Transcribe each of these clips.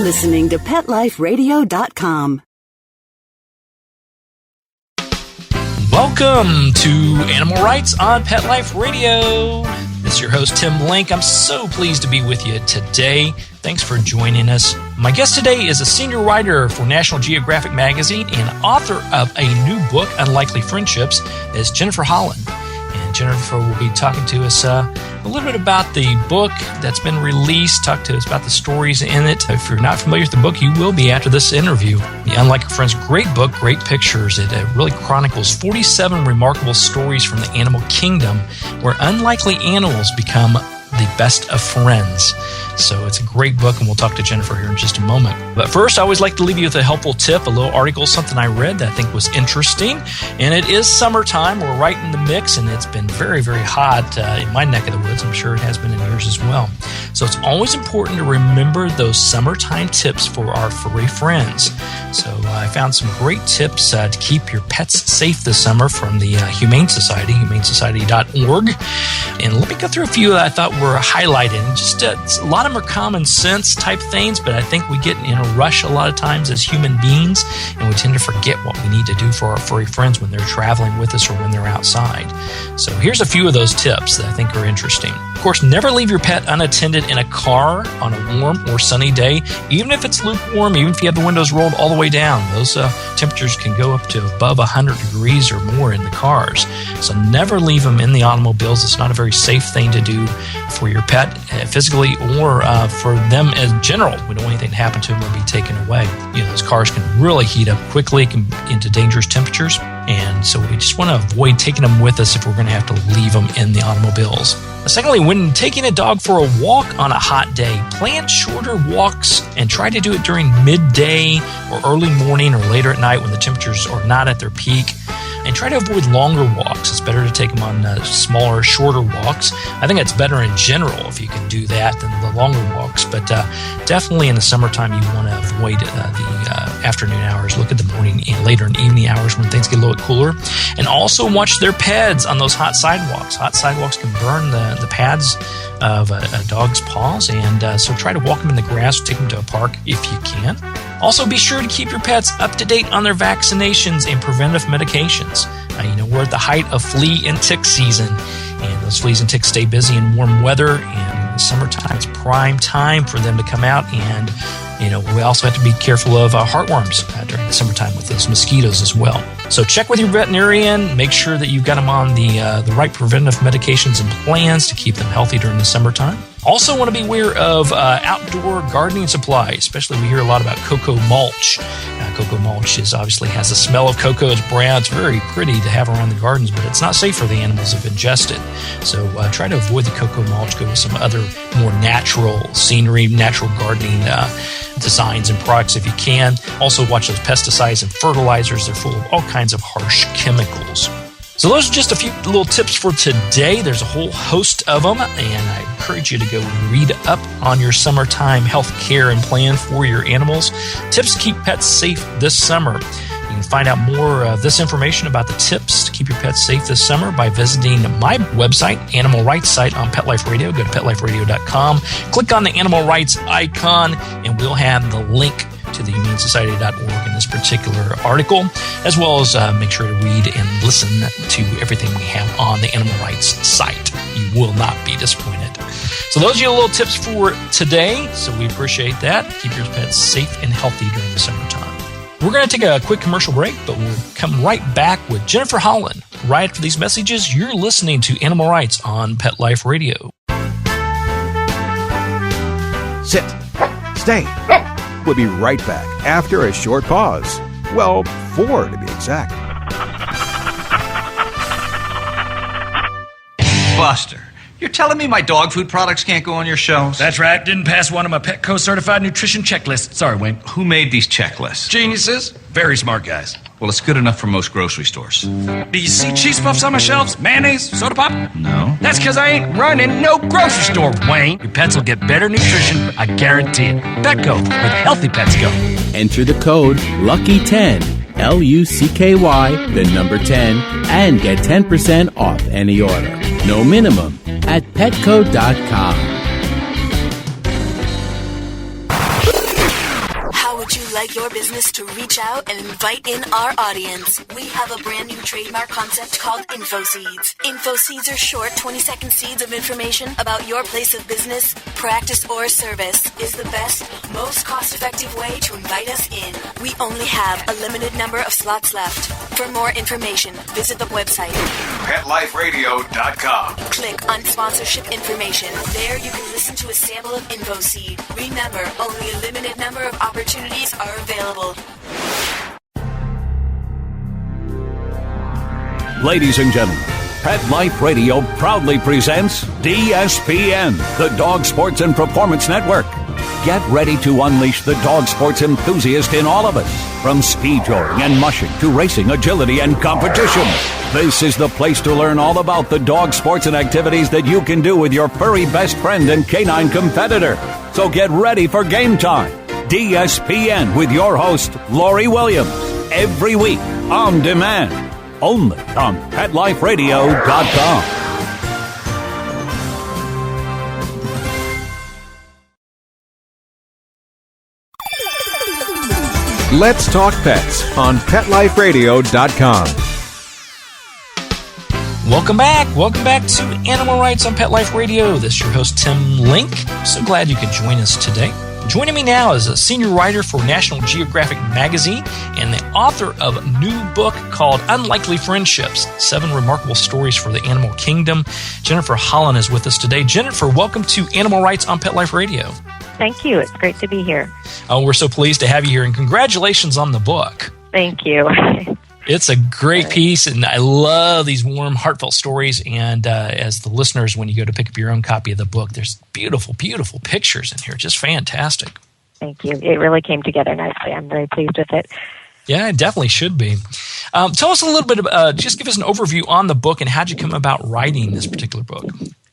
listening to PetLifeRadio.com. Welcome to Animal Rights on Pet Life Radio. This is your host, Tim Link. I'm so pleased to be with you today. Thanks for joining us. My guest today is a senior writer for National Geographic Magazine and author of a new book, Unlikely Friendships, is Jennifer Holland. And Jennifer will be talking to us a little bit about the book that's been released, talk to us about the stories in it. If you're not familiar with the book, you will be after this interview. The Unlikely Friends, great book, great pictures. It really chronicles 47 remarkable stories from the animal kingdom where unlikely animals become the best of friends. So it's a great book, and we'll talk to Jennifer here in just a moment. But first, I always like to leave you with a helpful tip, a little article, something I read that I think was interesting. And it is summertime. We're right in the mix, and it's been very, very hot in my neck of the woods. I'm sure it has been in yours as well. So it's always important to remember those summertime tips for our furry friends. So I found some great tips to keep your pets safe this summer from the Humane Society, humanesociety.org. And let me go through a few that I thought were highlighted. Just a lot of them are common sense type things, but I think we get in a rush a lot of times as human beings, and we tend to forget what we need to do for our furry friends when they're traveling with us or when they're outside. So here's a few of those tips that I think are interesting. Of course, never leave your pet unattended in a car on a warm or sunny day, even if it's lukewarm, even if you have the windows rolled all the way down. Those temperatures can go up to above 100 degrees or more in the cars. So never leave them in the automobiles. It's not a very safe thing to do for your pet physically or for them in general. We don't want anything to happen to them or be taken away. You know, those cars can really heat up quickly, can into dangerous temperatures. And so we just want to avoid taking them with us if we're going to have to leave them in the automobiles. Secondly, when taking a dog for a walk on a hot day, plan shorter walks and try to do it during midday or early morning or later at night when the temperatures are not at their peak. And try to avoid longer walks. It's better to take them on smaller, shorter walks. I think it's better in general if you can do that than the longer walks. But definitely in the summertime, you want to avoid the afternoon hours. Look at the morning and later in evening hours when things get a little bit cooler. And also watch their pads on those hot sidewalks. Hot sidewalks can burn the pads of a dog's paws. And so try to walk them in the grass or take them to a park if you can. Also, be sure to keep your pets up to date on their vaccinations and preventive medications. We're at the height of flea and tick season, and those fleas and ticks stay busy in warm weather, and in the summertime, it's prime time for them to come out. And, we also have to be careful of heartworms during the summertime with those mosquitoes as well. So check with your veterinarian, make sure that you've got them on the right preventive medications and plans to keep them healthy during the summertime. Also want to be aware of outdoor gardening supplies, especially we hear a lot about cocoa mulch. Cocoa mulch obviously has the smell of cocoa. It's brown. It's very pretty to have around the gardens, but it's not safe for the animals if ingested. So try to avoid the cocoa mulch. Go with some other more natural scenery, natural gardening designs and products if you can. Also watch those pesticides and fertilizers. They're full of all kinds of harsh chemicals. So those are just a few little tips for today. There's a whole host of them, and I encourage you to go read up on your summertime health care and plan for your animals. Tips to keep pets safe this summer. You can find out more of this information about the tips to keep your pets safe this summer by visiting my website, Animal Rights site on Pet Life Radio. Go to PetLifeRadio.com, click on the Animal Rights icon, and we'll have the link to the humanesociety.org in this particular article, as well as make sure to read and listen to everything we have on the Animal Rights site. You will not be disappointed. So those are your little tips for today. So we appreciate that. Keep your pets safe and healthy during the summertime. We're going to take a quick commercial break, but we'll come right back with Jennifer Holland. Right after these messages, you're listening to Animal Rights on Pet Life Radio. Sit. Stay. We'll be right back after a short pause. Well, 4 to be exact. Buster, you're telling me my dog food products can't go on your shelves? That's right. Didn't pass one of my Petco certified nutrition checklists. Sorry, Wayne. Who made these checklists? Geniuses. Very smart guys. Well, it's good enough for most grocery stores. Do you see cheese puffs on my shelves? Mayonnaise? Soda pop? No. That's because I ain't running no grocery store, Wayne. Your pets will get better nutrition, I guarantee it. Petco, where the healthy pets go. Enter the code LUCKY10, L-U-C-K-Y, the number 10, and get 10% off any order. No minimum at petco.com. we'd like your business to reach out and invite in our audience. We have a brand new trademark concept called InfoSeeds. InfoSeeds are short 20-second seeds of information about your place of business, practice, or service. Is the best, most cost-effective way to invite us in. We only have a limited number of slots left. For more information, visit the website PetLifeRadio.com. Click on sponsorship information. There you can listen to a sample of InfoSeed. Remember, only a limited number of opportunities are available. Ladies and gentlemen, Pet Life Radio proudly presents DSPN, the Dog Sports and Performance Network. Get ready to unleash the dog sports enthusiast in all of us. From speed joring and mushing to racing, agility, and competition. This is the place to learn all about the dog sports and activities that you can do with your furry best friend and canine competitor. So get ready for game time. DSPN with your host, Lori Williams. Every week, on demand. Only on PetLifeRadio.com. Let's Talk Pets on PetLifeRadio.com. Welcome back. Welcome back to Animal Rights on Pet Life Radio. This is your host, Tim Link. I'm so glad you could join us today. Joining me now is a senior writer for National Geographic Magazine and the author of a new book called Unlikely Friendships, 7 Remarkable Stories for the Animal Kingdom. Jennifer Holland is with us today. Jennifer, welcome to Animal Rights on Pet Life Radio. Thank you. It's great to be here. Oh, we're so pleased to have you here, and congratulations on the book. Thank you. It's a great piece, and I love these warm, heartfelt stories. And as the listeners, when you go to pick up your own copy of the book, there's beautiful, beautiful pictures in here. Just fantastic. Thank you. It really came together nicely. I'm very pleased with it. Yeah, it definitely should be. Tell us a little bit about, just give us an overview on the book and how'd you come about writing this particular book?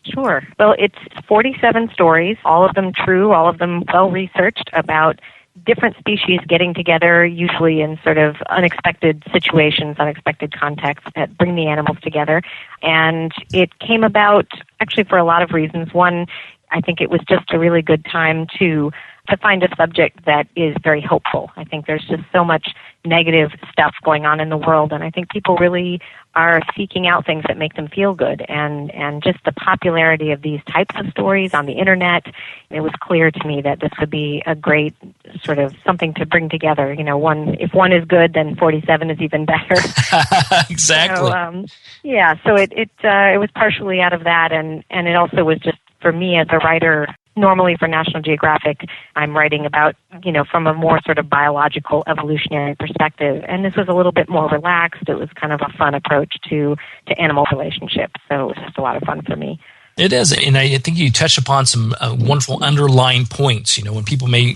Sure. Well, it's 47 stories, all of them true, all of them well-researched about different species getting together, usually in sort of unexpected situations, unexpected contexts that bring the animals together. And it came about actually for a lot of reasons. One, I think it was just a really good time to find a subject that is very hopeful. I think there's just so much negative stuff going on in the world, and I think people really are seeking out things that make them feel good. And just the popularity of these types of stories on the internet, it was clear to me that this would be a great sort of something to bring together. You know, if one is good, then 47 is even better. Exactly. So it was partially out of that, and it also was just for me as a writer. Normally for National Geographic, I'm writing about, from a more sort of biological evolutionary perspective. And this was a little bit more relaxed. It was kind of a fun approach to animal relationships. So it was just a lot of fun for me. It is, and I think you touched upon some wonderful underlying points. When people may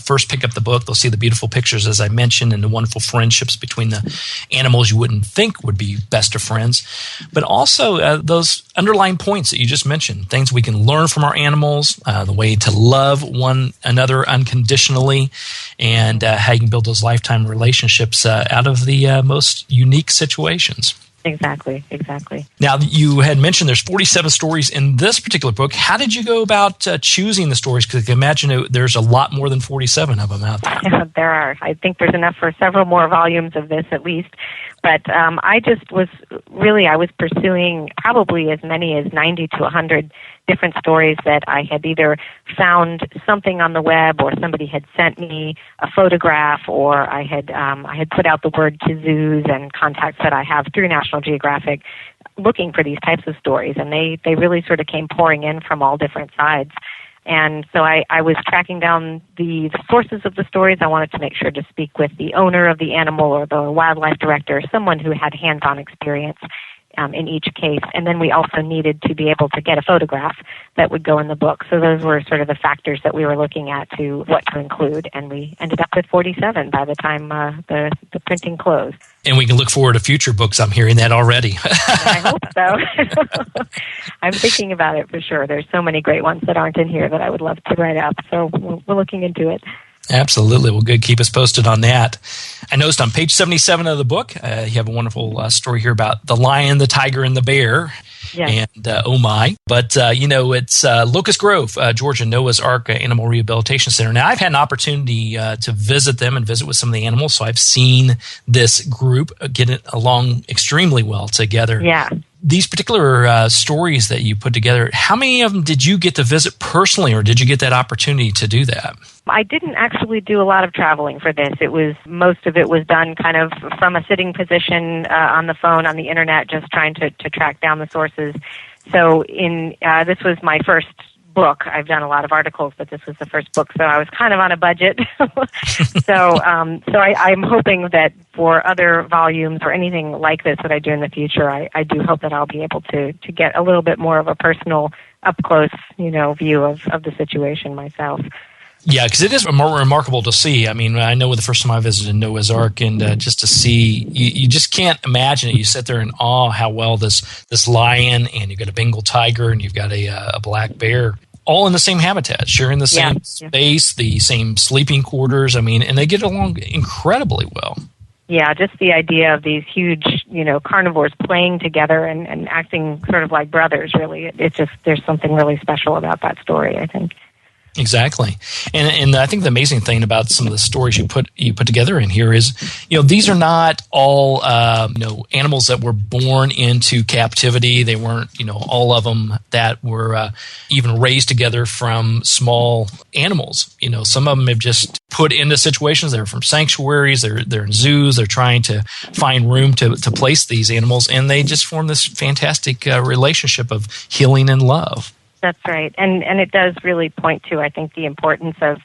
first pick up the book, they'll see the beautiful pictures, as I mentioned, and the wonderful friendships between the animals you wouldn't think would be best of friends. But also those underlying points that you just mentioned, things we can learn from our animals, the way to love one another unconditionally, and how you can build those lifetime relationships out of the most unique situations. Exactly. Now, you had mentioned there's 47 stories in this particular book. How did you go about choosing the stories? Because I can imagine there's a lot more than 47 of them out there. Yeah, there are. I think there's enough for several more volumes of this at least. But I was pursuing probably as many as 90 to 100 different stories that I had either found something on the web, or somebody had sent me a photograph, or I had put out the word to zoos and contacts that I have through National Geographic looking for these types of stories, and they really sort of came pouring in from all different sides. And so I was tracking down the sources of the stories. I wanted to make sure to speak with the owner of the animal or the wildlife director, someone who had hands-on experience in each case. And then we also needed to be able to get a photograph that would go in the book. So those were sort of the factors that we were looking at to what to include. And we ended up with 47 by the time the printing closed. And we can look forward to future books. I'm hearing that already. I hope so. I'm thinking about it for sure. There's so many great ones that aren't in here that I would love to write up. So we're looking into it. Absolutely. Well, good. Keep us posted on that. I noticed on page 77 of the book, you have a wonderful story here about the lion, the tiger, and the bear. Yes. And oh my. But, it's Locust Grove, Georgia, Noah's Ark Animal Rehabilitation Center. Now, I've had an opportunity to visit them and visit with some of the animals, so I've seen this group get along extremely well together. Yeah. These particular stories that you put together, how many of them did you get to visit personally, or did you get that opportunity to do that? I didn't actually do a lot of traveling for this. Most of it was done kind of from a sitting position on the phone, on the internet, just trying to track down the sources. So this was my first book. I've done a lot of articles, but this was the first book, so I was kind of on a budget. So I'm hoping that for other volumes or anything like this that I do in the future, I do hope that I'll be able to get a little bit more of a personal, up-close, view of the situation myself. Yeah, because it is more remarkable to see. I mean, I know the first time I visited Noah's Ark, and just to see, you just can't imagine it. You sit there in awe how well this lion, and you've got a Bengal tiger, and you've got a black bear, all in the same habitat, sharing the same space, the same sleeping quarters. I mean, and they get along incredibly well. Yeah, just the idea of these huge, carnivores playing together and acting sort of like brothers, really. It's just, there's something really special about that story, I think. Exactly. And I think the amazing thing about some of the stories you put together in here is, these are not all, animals that were born into captivity. They weren't, all of them that were even raised together from small animals. Some of them have just put into situations. They're from sanctuaries. They're in zoos. They're trying to find room to place these animals, and they just form this fantastic relationship of healing and love. That's right. And it does really point to, I think, the importance of,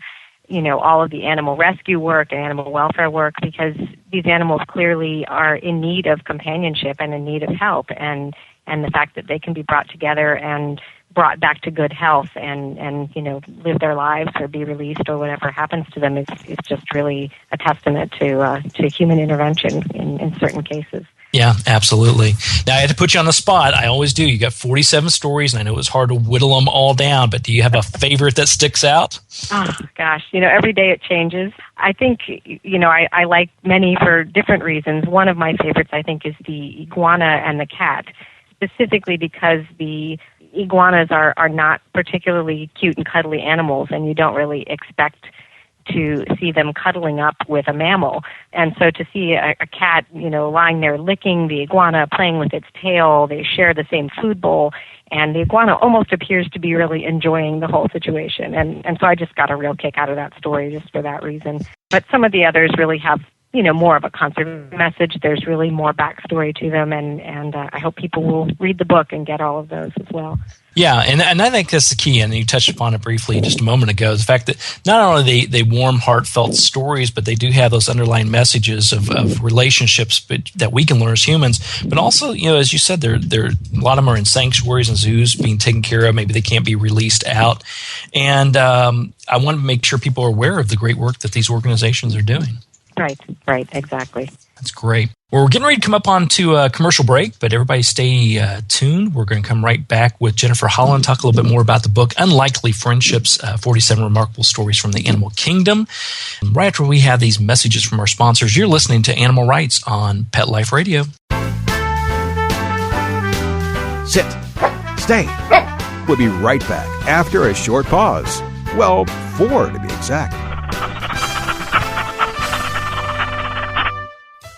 all of the animal rescue work and animal welfare work, because these animals clearly are in need of companionship and in need of help. And the fact that they can be brought together and brought back to good health and live their lives or be released or whatever happens to them is just really a testament to human intervention in certain cases. Yeah, absolutely. Now, I had to put you on the spot. I always do. You got 47 stories, and I know it was hard to whittle them all down, but do you have a favorite that sticks out? Oh, gosh. Every day it changes. I think, I like many for different reasons. One of my favorites, I think, is the iguana and the cat, specifically because the iguanas are not particularly cute and cuddly animals, and you don't really expect to see them cuddling up with a mammal. And so to see a cat, lying there licking the iguana, playing with its tail, they share the same food bowl, and the iguana almost appears to be really enjoying the whole situation. And so I just got a real kick out of that story just for that reason. But some of the others really have, more of a conservative message. There's really more backstory to them, and I hope people will read the book and get all of those as well. Yeah, and I think that's the key, and you touched upon it briefly just a moment ago, the fact that not only they warm, heartfelt stories, but they do have those underlying messages of relationships that we can learn as humans, but also, as you said, a lot of them are in sanctuaries and zoos being taken care of. Maybe they can't be released out, and I want to make sure people are aware of the great work that these organizations are doing. Right, exactly. That's great. Well, we're getting ready to come up onto a commercial break, but everybody stay tuned. We're going to come right back with Jennifer Holland, talk a little bit more about the book, Unlikely Friendships, 47 Remarkable Stories from the Animal Kingdom. And right after we have these messages from our sponsors, you're listening to Animal Rights on Pet Life Radio. Sit. Stay. We'll be right back after a short pause. Well, 4 to be exact.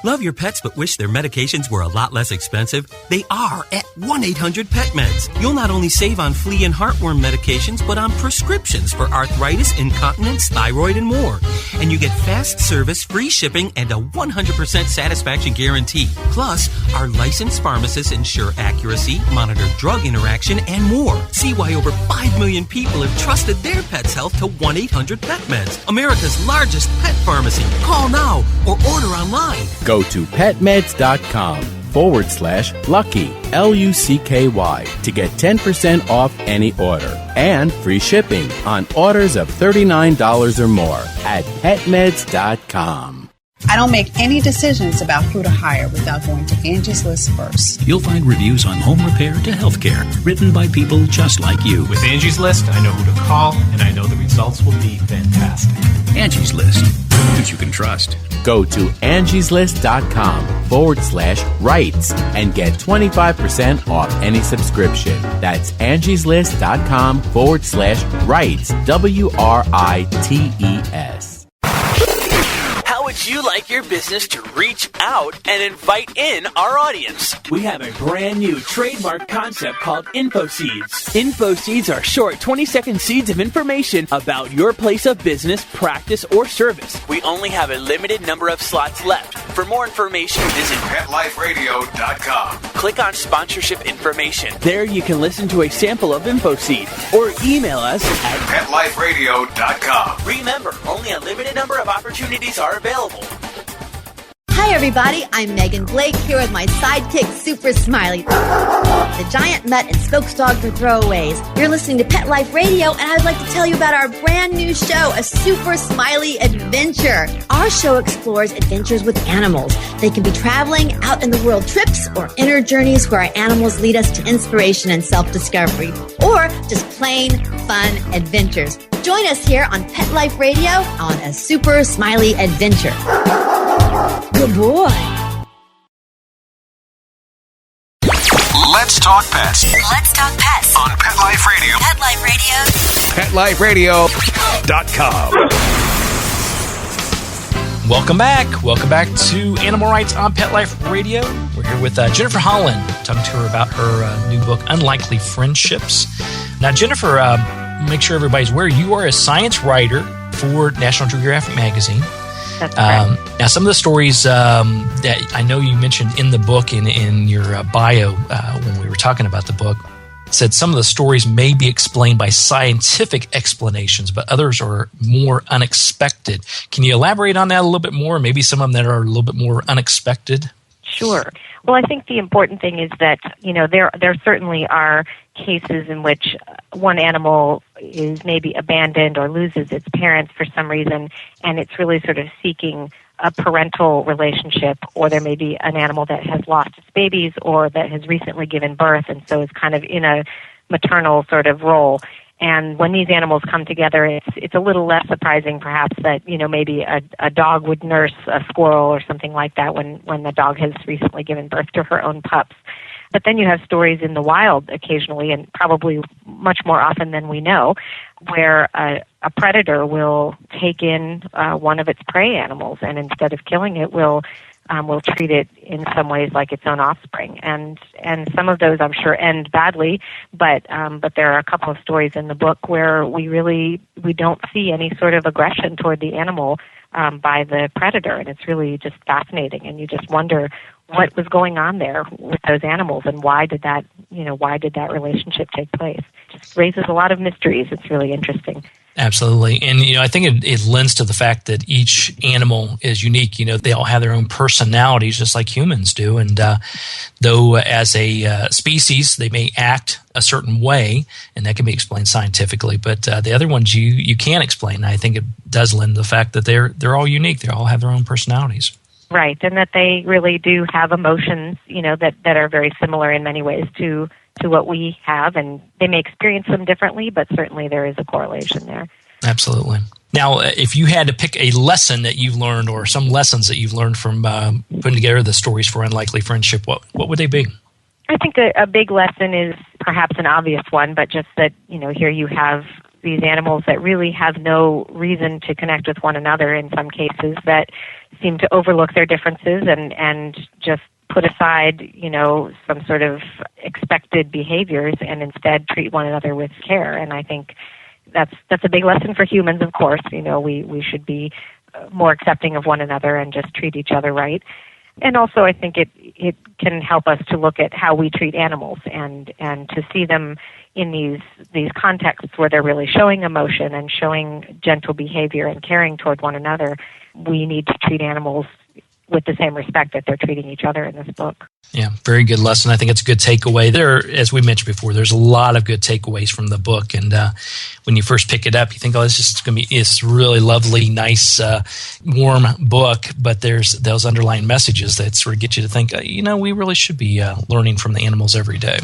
Love your pets but wish their medications were a lot less expensive? They are at 1-800-PET-MEDS. You'll not only save on flea and heartworm medications, but on prescriptions for arthritis, incontinence, thyroid, and more. And you get fast service, free shipping, and a 100% satisfaction guarantee. Plus, our licensed pharmacists ensure accuracy, monitor drug interaction, and more. See why over 5 million people have trusted their pet's health to 1-800-PET-MEDS, America's largest pet pharmacy. Call now or order online. Go to petmeds.com/lucky, LUCKY, to get 10% off any order and free shipping on orders of $39 or more at petmeds.com. I don't make any decisions about who to hire without going to Angie's List first. You'll find reviews on home repair to healthcare, written by people just like you. With Angie's List, I know who to call, and I know the results will be fantastic. Angie's List. that you can trust. Go to angieslist.com/rights and get 25% off any subscription. That's angieslist.com/rights. WRITES. How would you like your business to reach out and invite in our audience? We have a brand new trademark concept called InfoSeeds. InfoSeeds are short 20-second seeds of information about your place of business, practice, or service. We only have a limited number of slots left. For more information, visit PetLifeRadio.com. Click on sponsorship information. There you can listen to a sample of InfoSeed or email us at PetLifeRadio.com. Remember, only a limited number of opportunities are available. Hi, everybody. I'm Megan Blake here with my sidekick, Super Smiley, the giant mutt and spokes dog for throwaways. You're listening to Pet Life Radio, and I'd like to tell you about our brand new show, A Super Smiley Adventure. Our show explores adventures with animals. They can be traveling, out in the world trips, or inner journeys where our animals lead us to inspiration and self-discovery, or just plain fun adventures. Join us here on Pet Life Radio on A Super Smiley Adventure. Good boy. Let's talk pets. Let's talk pets On Pet Life Radio. Pet Life Radio. PetLifeRadio.com. Welcome back. Welcome back to Animal Rights on Pet Life Radio. We're here with Jennifer Holland, talking to her about her new book, Unlikely Friendships. Now, Jennifer, make sure everybody's aware you are a science writer for National Geographic Magazine. That's correct. Now, some of the stories that I know you mentioned in the book, in your bio when we were talking about the book, said some of the stories may be explained by scientific explanations, but others are more unexpected. Can you elaborate on that a little bit more? Maybe some of them that are a little bit more unexpected? Sure. Well, I think the important thing is that, there certainly are cases in which one animal is maybe abandoned or loses its parents for some reason, and it's really sort of seeking a parental relationship, or there may be an animal that has lost its babies or that has recently given birth and so is kind of in a maternal sort of role. And when these animals come together, it's a little less surprising perhaps that, maybe a dog would nurse a squirrel or something like that when the dog has recently given birth to her own pups. But then you have stories in the wild occasionally, and probably much more often than we know, where a predator will take in one of its prey animals, and instead of killing it, will treat it in some ways like its own offspring. And some of those, I'm sure, end badly, but there are a couple of stories in the book where we don't see any sort of aggression toward the animal by the predator, and it's really just fascinating. And you just wonder what was going on there with those animals, and why did that relationship take place? It just raises a lot of mysteries. It's really interesting. Absolutely. And, I think it lends to the fact that each animal is unique. They all have their own personalities, just like humans do. And though as a species, they may act a certain way, and that can be explained scientifically. But the other ones you can't explain. And I think it does lend to the fact that they're all unique. They all have their own personalities. Right, and that they really do have emotions, that are very similar in many ways to what we have, and they may experience them differently, but certainly there is a correlation there. Absolutely. Now, if you had to pick a lesson that you've learned, or some lessons that you've learned from putting together the stories for Unlikely Friendship, what would they be? I think a big lesson is perhaps an obvious one, but just that, here you have these animals that really have no reason to connect with one another in some cases, that seem to overlook their differences and just put aside, some sort of expected behaviors and instead treat one another with care. And I think that's a big lesson for humans, of course. We should be more accepting of one another and just treat each other right. And also I think it can help us to look at how we treat animals and to see them in these contexts where they're really showing emotion and showing gentle behavior and caring toward one another. We need to treat animals with the same respect that they're treating each other in this book. Yeah, very good lesson. I think it's a good takeaway. There, as we mentioned before, there's a lot of good takeaways from the book. And when you first pick it up, you think, oh, it's going to be this really lovely, nice, warm book. But there's those underlying messages that sort of get you to think, we really should be learning from the animals every day.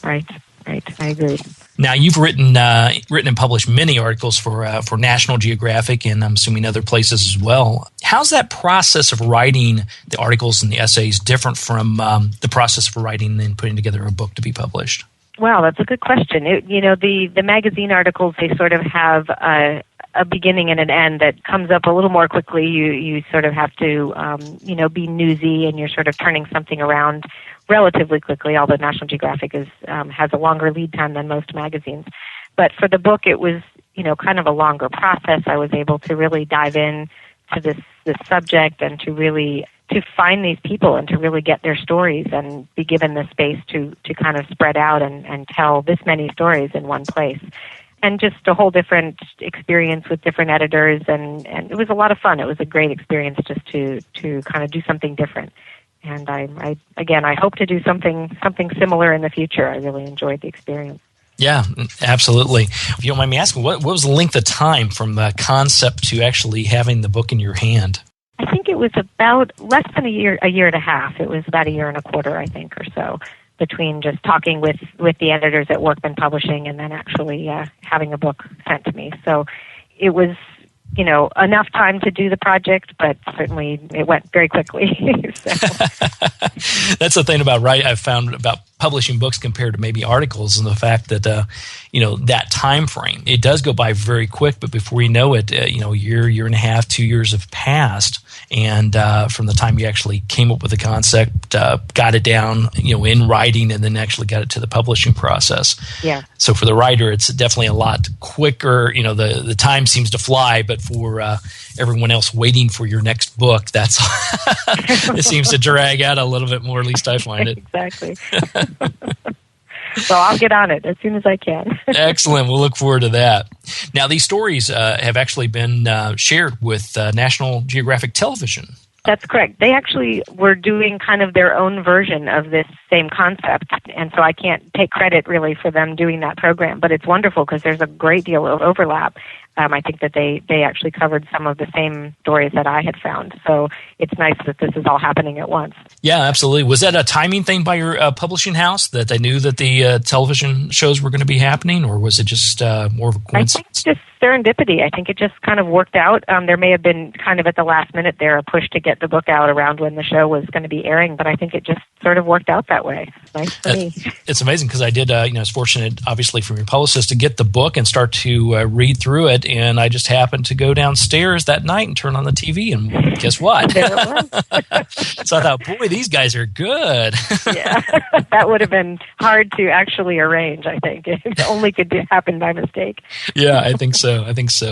Right. I agree. Now, you've written and published many articles for National Geographic, and I'm assuming other places as well. How's that process of writing the articles and the essays different from the process of writing and putting together a book to be published? Well, that's a good question. The magazine articles, they sort of have a beginning and an end that comes up a little more quickly. You sort of have to, be newsy, and you're sort of turning something around relatively quickly, although National Geographic has a longer lead time than most magazines. But for the book, it was, kind of a longer process. I was able to really dive in to this subject and to find these people and to really get their stories and be given the space to kind of spread out and tell this many stories in one place. And just a whole different experience with different editors, and it was a lot of fun. It was a great experience just to kind of do something different. And I hope to do something similar in the future. I really enjoyed the experience. Yeah, absolutely. If you don't mind me asking, what was the length of time from the concept to actually having the book in your hand? I think it was about less than a year and a half. It was about a year and a quarter, I think, or so, between just talking with the editors at Workman Publishing and then actually having a book sent to me. So it was, enough time to do the project, but certainly it went very quickly. That's the thing I've found about publishing books compared to maybe articles, and the fact that, that time frame, it does go by very quick, but before you know it, a year and a half, 2 years have passed. And from the time you actually came up with the concept, got it down, in writing, and then actually got it to the publishing process. Yeah. So for the writer, it's definitely a lot quicker. The time seems to fly, but for everyone else waiting for your next book, that's it seems to drag out a little bit more. At least I find it. Exactly. So I'll get on it as soon as I can. Excellent. We'll look forward to that. Now, these stories have actually been shared with National Geographic Television. That's correct. They actually were doing kind of their own version of this same concept, and so I can't take credit really for them doing that program, but it's wonderful because there's a great deal of overlap. I think that they actually covered some of the same stories that I had found, so it's nice that this is all happening at once. Yeah, absolutely. Was that a timing thing by your publishing house, that they knew that the television shows were going to be happening, or was it just more of a coincidence? I think it's just serendipity. I think it just kind of worked out. There may have been kind of at the last minute there a push to get the book out around when the show was going to be airing, but I think it just sort of worked out that way. Nice for me. It's amazing because I did, I was fortunate, obviously, from your publicist to get the book and start to read through it, and I just happened to go downstairs that night and turn on the TV, and guess what? There it was. So I thought, boy, these guys are good. Yeah, that would have been hard to actually arrange, I think. It only could happen by mistake. Yeah, I think so.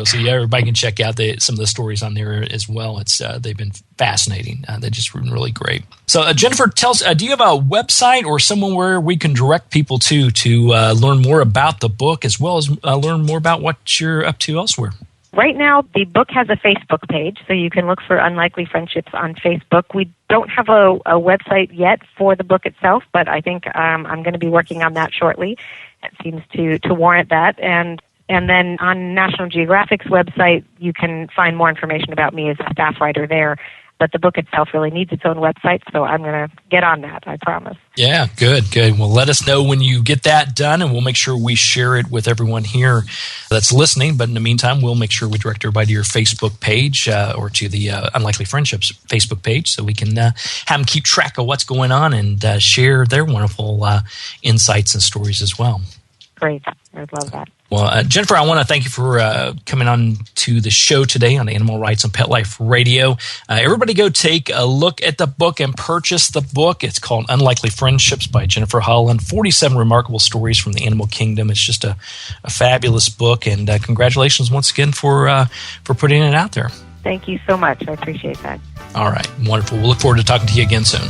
So yeah, everybody can check out some of the stories on there as well. It's they've been fascinating. They've just been really great. So Jennifer, tell us, do you have a website or someone where we can direct people to learn more about the book, as well as learn more about what you're up to elsewhere? Right now, the book has a Facebook page, so you can look for Unlikely Friendships on Facebook. We don't have a website yet for the book itself, but I think I'm going to be working on that shortly. It seems to warrant that. And then on National Geographic's website, you can find more information about me as a staff writer there. But the book itself really needs its own website, so I'm going to get on that, I promise. Yeah, good. Well, let us know when you get that done, and we'll make sure we share it with everyone here that's listening. But in the meantime, we'll make sure we direct everybody to your Facebook page or to the Unlikely Friendships Facebook page, so we can have them keep track of what's going on and share their wonderful insights and stories as well. Great. I'd love that. Well, Jennifer, I want to thank you for coming on to the show today on Animal Rights and Pet Life Radio. Everybody go take a look at the book and purchase the book. It's called Unlikely Friendships by Jennifer Holland, 47 remarkable stories from the animal kingdom. It's just a fabulous book, and congratulations once again for putting it out there. Thank you so much. I appreciate that. All right. Wonderful. We'll look forward to talking to you again soon.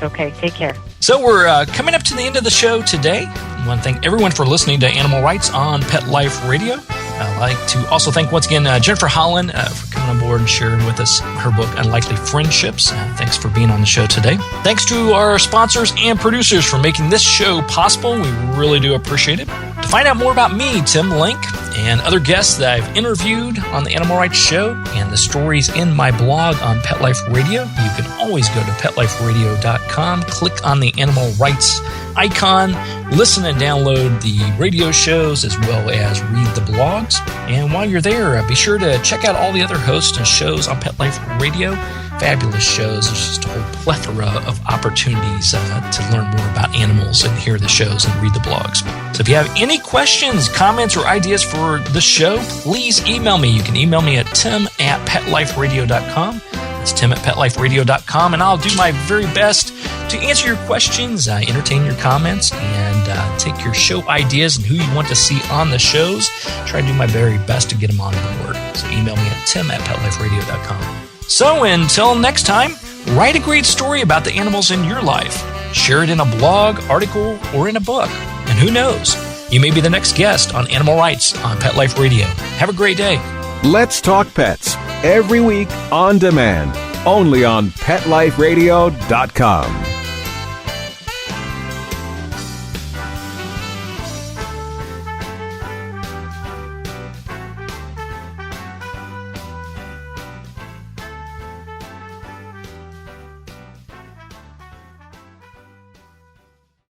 Okay. Take care. So we're coming up to the end of the show today. I want to thank everyone for listening to Animal Rights on Pet Life Radio. I'd like to also thank once again Jennifer Holland for coming on board and sharing with us her book, Unlikely Friendships. Thanks for being on the show today. Thanks to our sponsors and producers for making this show possible. We really do appreciate it. To find out more about me, Tim Link, and other guests that I've interviewed on the Animal Rights Show and the stories in my blog on Pet Life Radio, you can always go to PetLifeRadio.com, click on the Animal Rights icon, listen and download the radio shows as well as read the blogs. And while you're there, be sure to check out all the other hosts and shows on Pet Life Radio. Fabulous shows. There's just a whole plethora of opportunities to learn more about animals and hear the shows and read the blogs. So if you have any questions, comments, or ideas for the show, please email me. You can email me at tim@petliferadio.com. It's tim@petliferadio.com, and I'll do my very best to answer your questions, entertain your comments, and take your show ideas and who you want to see on the shows. Try to do my very best to get them on board. So email me at tim@petliferadio.com. So until next time, write a great story about the animals in your life. Share it in a blog, article, or in a book. And who knows, you may be the next guest on Animal Rights on Pet Life Radio. Have a great day. Let's Talk Pets, every week on demand, only on PetLifeRadio.com.